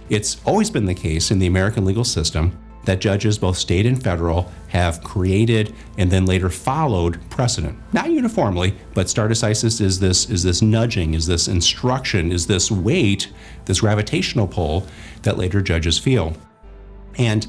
It's always been the case in the American legal system that judges, both state and federal, have created and then later followed precedent. Not uniformly, but stare decisis is this nudging, is this instruction, is this weight, this gravitational pull that later judges feel. And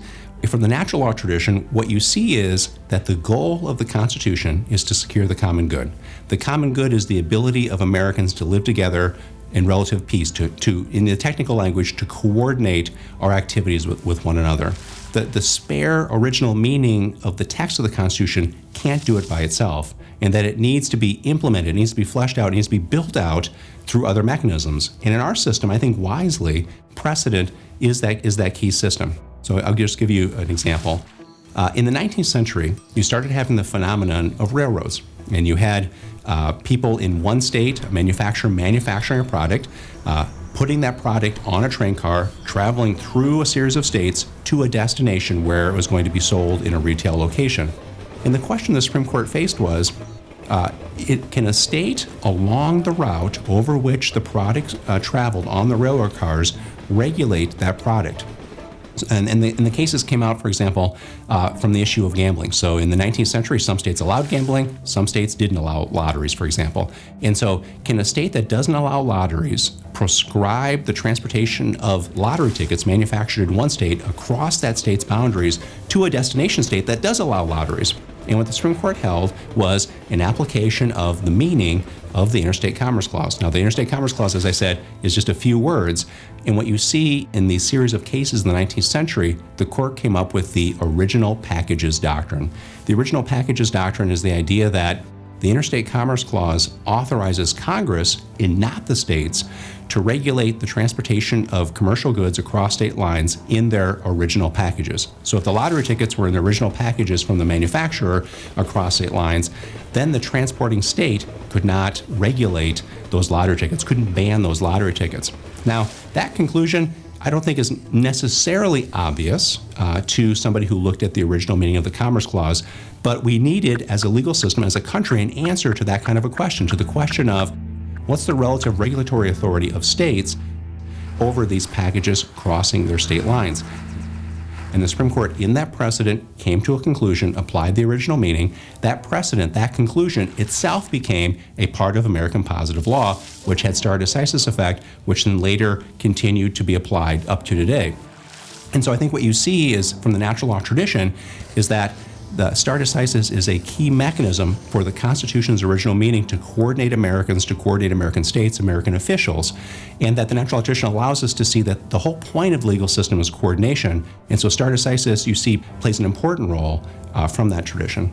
from the natural law tradition, what you see is that the goal of the Constitution is to secure the common good. The common good is the ability of Americans to live together in relative peace, to in the technical language, to coordinate our activities with one another. The spare original meaning of the text of the Constitution can't do it by itself, and that it needs to be implemented, it needs to be fleshed out, it needs to be built out through other mechanisms. And in our system, I think wisely, precedent is that key system. So I'll just give you an example. In the 19th century, you started having the phenomenon of railroads, and you had people in one state, a manufacturer manufacturing a product, putting that product on a train car, traveling through a series of states to a destination where it was going to be sold in a retail location. And the question the Supreme Court faced was, can a state along the route over which the product traveled on the railroad cars regulate that product? And the cases came out, for example, from the issue of gambling. So in the 19th century, some states allowed gambling, some states didn't allow lotteries, for example. And so can a state that doesn't allow lotteries prescribe the transportation of lottery tickets manufactured in one state across that state's boundaries to a destination state that does allow lotteries? And what the Supreme Court held was an application of the meaning of the Interstate Commerce Clause. Now, the Interstate Commerce Clause, as I said, is just a few words. And what you see in these series of cases in the 19th century, the court came up with the original packages doctrine. The original packages doctrine is the idea that the Interstate Commerce Clause authorizes Congress, and not the states, to regulate the transportation of commercial goods across state lines in their original packages. So if the lottery tickets were in the original packages from the manufacturer across state lines, then the transporting state could not regulate those lottery tickets, couldn't ban those lottery tickets. Now, that conclusion I don't think is necessarily obvious to somebody who looked at the original meaning of the Commerce Clause, but we needed, as a legal system, as a country, an answer to that kind of a question, to the question of what's the relative regulatory authority of states over these packages crossing their state lines. And the Supreme Court, in that precedent, came to a conclusion, applied the original meaning. That precedent, that conclusion itself became a part of American positive law, which had stare decisis effect, which then later continued to be applied up to today. And so I think what you see is, from the natural law tradition, is that the stare decisis is a key mechanism for the Constitution's original meaning to coordinate Americans, to coordinate American states, American officials, and that the natural law tradition allows us to see that the whole point of the legal system is coordination. And so stare decisis, you see, plays an important role from that tradition.